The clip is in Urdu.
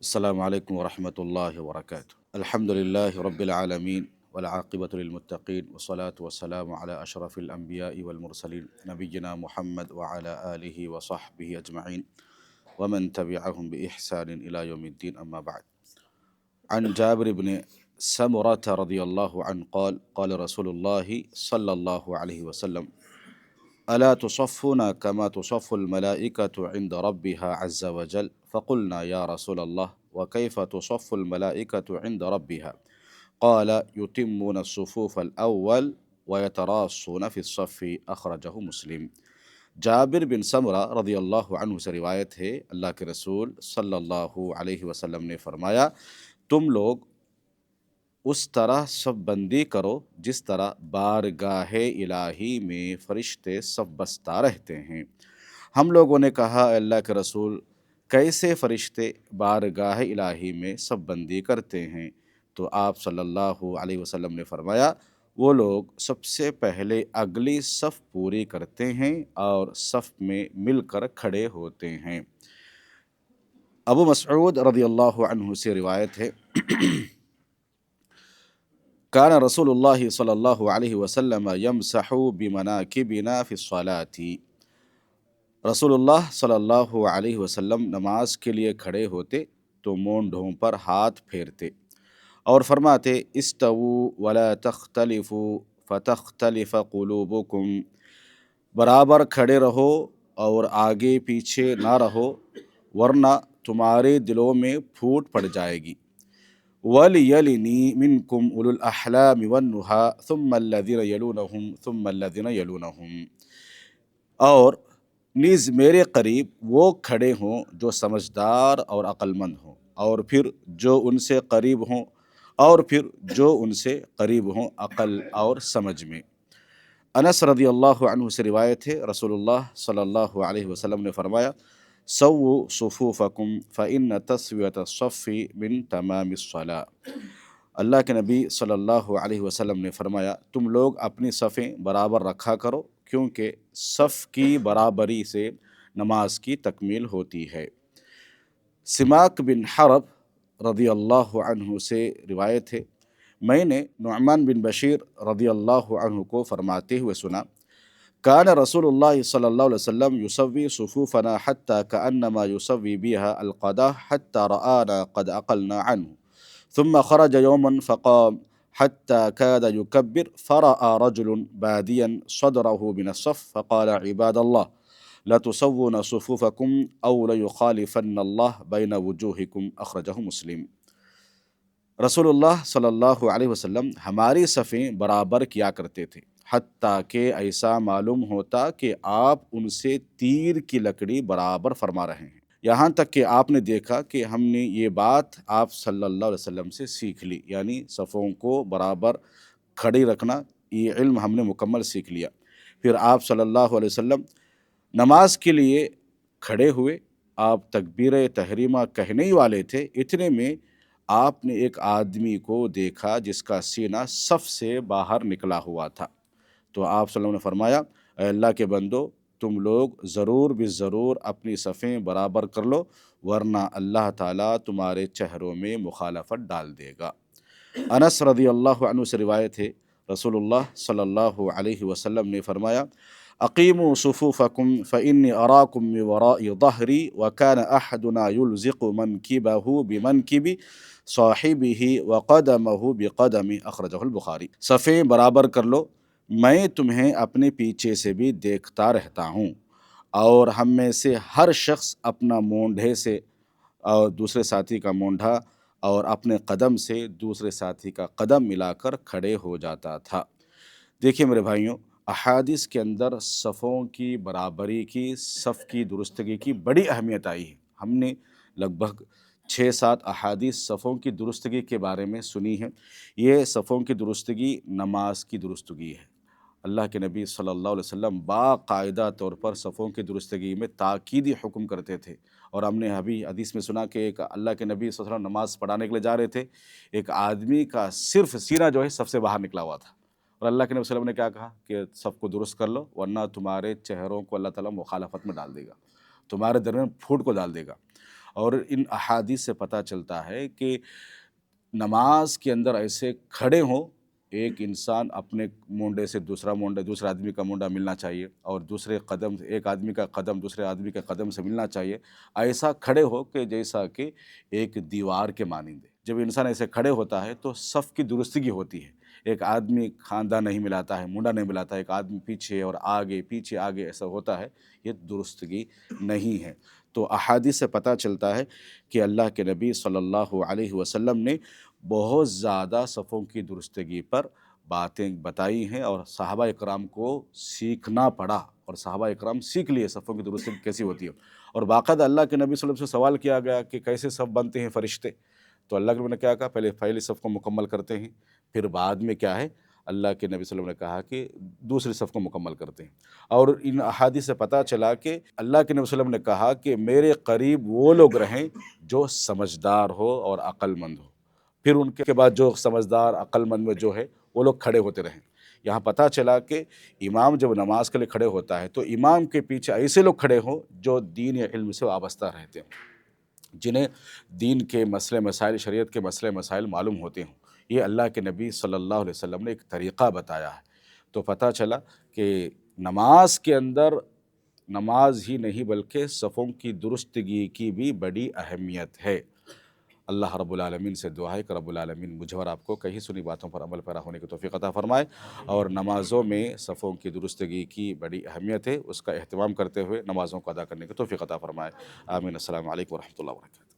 السلام علیکم ورحمۃ اللہ وبرکاتہ۔ الحمد للہ رب العالمین والعاقبۃ للمتقین والصلاة والسلام علی اشرف الانبیاء والمرسلین نبینا محمد وعلی آلہ وصحبہ اجمعین ومن تبعہم بإحسان الی یوم الدین، اما بعد۔ عن جابر بن سمرة رضی اللہ عنہ قال قال رسول اللہ صلی اللہ علیہ وسلم ألا تصفون كما تصف الملائكة عند ربها عز وجل فقلنا يا رسول الله وكيف تصف الملائكة عند ربها قال يتمون الصفوف الأول ويتراصون في الصف أخرجه مسلم۔ جابر بن سمرہ رضی اللہ عنہ سے روایت ہے، اللہ کے رسول صلی اللہ علیہ وسلم نے فرمایا، تم لوگ اس طرح صف بندی کرو جس طرح بارگاہ الہی میں فرشتے صف بستہ رہتے ہیں۔ ہم لوگوں نے کہا، اے اللہ کے رسول، کیسے فرشتے بارگاہ الہی میں صف بندی کرتے ہیں؟ تو آپ صلی اللہ علیہ وسلم نے فرمایا، وہ لوگ سب سے پہلے اگلی صف پوری کرتے ہیں اور صف میں مل کر کھڑے ہوتے ہیں۔ ابو مسعود رضی اللہ عنہ سے روایت ہے، کان رسول اللہ صلی اللہ علیہ وسلم یمسح بمناکبنا فی الصلاۃ۔ رسول اللہ صلی اللہ علیہ وسلم نماز کے لیے کھڑے ہوتے تو مونڈھوں پر ہاتھ پھیرتے اور فرماتے، استووا ولا تختلفوا فتختلف قلوبکم، برابر کھڑے رہو اور آگے پیچھے نہ رہو ورنہ تمہارے دلوں میں پھوٹ پڑ جائے گی۔ وَلِيَلِنِي مِنْكُمْ أُولُو الْأَحْلَامِ وَالنُّهَى ثُمَّ الَّذِينَ يَلُونَهُمْ ثُمَّ الَّذِينَ يَلُونَهُمْ، اور نیز میرے قریب وہ کھڑے ہوں جو سمجھدار اور عقل مند ہوں، اور پھر جو ان سے قریب ہوں، اور پھر جو ان سے قریب ہوں عقل اور سمجھ میں۔ انس رضی اللہ عنہ سے روایت ہے، رسول اللہ صلی اللہ علیہ وسلم نے فرمایا، سووا صفوفکم فإن تسویۃ الصف من تمام الصلاۃ۔ اللہ کے نبی صلی اللہ علیہ وسلم نے فرمایا، تم لوگ اپنی صفیں برابر رکھا کرو، کیونکہ صف کی برابری سے نماز کی تکمیل ہوتی ہے۔ سماک بن حرب رضی اللہ عنہ سے روایت ہے، میں نے نعمان بن بشیر رضی اللہ عنہ کو فرماتے ہوئے سنا، کان رسول اللہ صلی اللہ علیہ وسلم یسوی صفوفنا حتی کأنما یسوی بها القدح حتی رآنا قد عقلنا عنه ثم خرج يوما فقام حتى كاد يكبر فرأى رجل باديا صدره من الصف فقال عباد الله لتسوون صفوفكم أو ليخالفن الله بين وجوهكم، أخرجه مسلم۔ رسول اللہ صلی اللہ علیہ وسلم ہماری صفیں برابر کیا کرتے تھے، حتیٰ کہ ایسا معلوم ہوتا کہ آپ ان سے تیر کی لکڑی برابر فرما رہے ہیں۔ یہاں تک کہ آپ نے دیکھا کہ ہم نے یہ بات آپ صلی اللہ علیہ وسلم سے سیکھ لی، یعنی صفوں کو برابر کھڑی رکھنا، یہ علم ہم نے مکمل سیکھ لیا۔ پھر آپ صلی اللہ علیہ وسلم نماز کے لیے کھڑے ہوئے، آپ تکبیر تحریمہ کہنے ہی والے تھے، اتنے میں آپ نے ایک آدمی کو دیکھا جس کا سینہ صف سے باہر نکلا ہوا تھا، تو آپ صلی اللہ علیہ وسلم نے فرمایا، اے اللہ کے بندو، تم لوگ ضرور بالضرور اپنی صفیں برابر کر لو، ورنہ اللہ تعالیٰ تمہارے چہروں میں مخالفت ڈال دے گا۔ انس رضی اللہ عنہ سے روایت ہے، رسول اللہ صلی اللہ علیہ وسلم نے فرمایا، اقیموا صفوفکم فانی اراکم من وراء ظہری وکان احدنا یلزق منکبہ بمنکب صاحبہ وقدمہ بقدم، اخرجہ البخاری۔ صفیں برابر کر لو، میں تمہیں اپنے پیچھے سے بھی دیکھتا رہتا ہوں، اور ہم میں سے ہر شخص اپنا مونڈھے سے اور دوسرے ساتھی کا مونڈھا اور اپنے قدم سے دوسرے ساتھی کا قدم ملا کر کھڑے ہو جاتا تھا۔ دیکھیے میرے بھائیوں، احادیث کے اندر صفوں کی برابری کی، صف کی درستگی کی بڑی اہمیت آئی ہے۔ ہم نے لگ بھگ 6-7 احادیث صفوں کی درستگی کے بارے میں سنی ہے۔ یہ صفوں کی درستگی نماز کی درستگی ہے۔ اللہ کے نبی صلی اللہ علیہ وسلم باقاعدہ طور پر صفوں کی درستگی میں تاکیدی حکم کرتے تھے، اور ہم نے ابھی حدیث میں سنا کہ ایک اللہ کے نبی صلی اللہ علیہ وسلم نماز پڑھانے کے لیے جا رہے تھے، ایک آدمی کا صرف سینہ جو ہے صف سے باہر نکلا ہوا تھا، اور اللہ کے نبی صلی اللہ علیہ وسلم نے کیا کہا کہ صف کو درست کر لو، ورنہ تمہارے چہروں کو اللہ تعالیٰ مخالفت میں ڈال دے گا، تمہارے درمیان پھوٹ کو ڈال دے گا۔ اور ان احادیث سے پتہ چلتا ہے کہ نماز کے اندر ایسے کھڑے ہوں، ایک انسان اپنے مونڈے سے دوسرا مونڈا، دوسرے آدمی کا مونڈا ملنا چاہیے، اور دوسرے قدم، ایک آدمی کا قدم دوسرے آدمی کے قدم سے ملنا چاہیے، ایسا کھڑے ہو کہ جیسا کہ ایک دیوار کے مانند ہے۔ جب انسان ایسے کھڑے ہوتا ہے تو صف کی درستگی ہوتی ہے، ایک آدمی کھاندہ نہیں ملاتا ہے، مونڈا نہیں ملاتا ہے، ایک آدمی پیچھے اور آگے پیچھے آگے ایسا ہوتا ہے، یہ درستگی نہیں ہے۔ تو احادیث سے پتہ چلتا ہے کہ اللہ کے نبی صلی اللہ علیہ وسلم نے بہت زیادہ صفوں کی درستگی پر باتیں بتائی ہیں، اور صحابہ اکرام کو سیکھنا پڑا، اور صحابہ اکرام سیکھ لیے صفوں کی درستگی کیسی ہوتی ہے۔ اور باقاعدہ اللہ کے نبی صلی اللہ علیہ وسلم سے سوال کیا گیا کہ کیسے صف بنتے ہیں فرشتے، تو اللہ کے نبی نے کیا کہا، پہلی صف کو مکمل کرتے ہیں، پھر بعد میں کیا ہے، اللہ کے نبی صلی اللہ علیہ وسلم نے کہا کہ دوسری صف کو مکمل کرتے ہیں۔ اور ان احادیث سے پتہ چلا کہ اللہ کے نبی صلی اللہ علیہ وسلم نے کہا کہ میرے قریب وہ لوگ رہیں جو سمجھدار ہو اور عقل مند ہو، پھر ان کے بعد جو سمجھدار عقل مند میں جو ہے وہ لوگ کھڑے ہوتے رہیں۔ یہاں پتہ چلا کہ امام جب نماز کے لیے کھڑے ہوتا ہے تو امام کے پیچھے ایسے لوگ کھڑے ہوں جو دین یا علم سے وابستہ رہتے ہوں، جنہیں دین کے مسئلے مسائل، شریعت کے مسئلے مسائل معلوم ہوتے ہوں۔ یہ اللہ کے نبی صلی اللہ علیہ وسلم نے ایک طریقہ بتایا ہے۔ تو پتہ چلا کہ نماز کے اندر نماز ہی نہیں بلکہ صفوں کی درستگی کی بھی بڑی اہمیت ہے۔ اللہ رب العالمین سے دعا ہے کہ رب العالمین مجھے اور آپ کو کہیں سنی باتوں پر عمل پیرا ہونے کی توفیق عطا فرمائے، اور نمازوں میں صفوں کی درستگی کی بڑی اہمیت ہے، اس کا اہتمام کرتے ہوئے نمازوں کو ادا کرنے کی توفیق عطا فرمائے۔ آمین۔ السلام علیکم ورحمۃ اللہ وبرکاتہ۔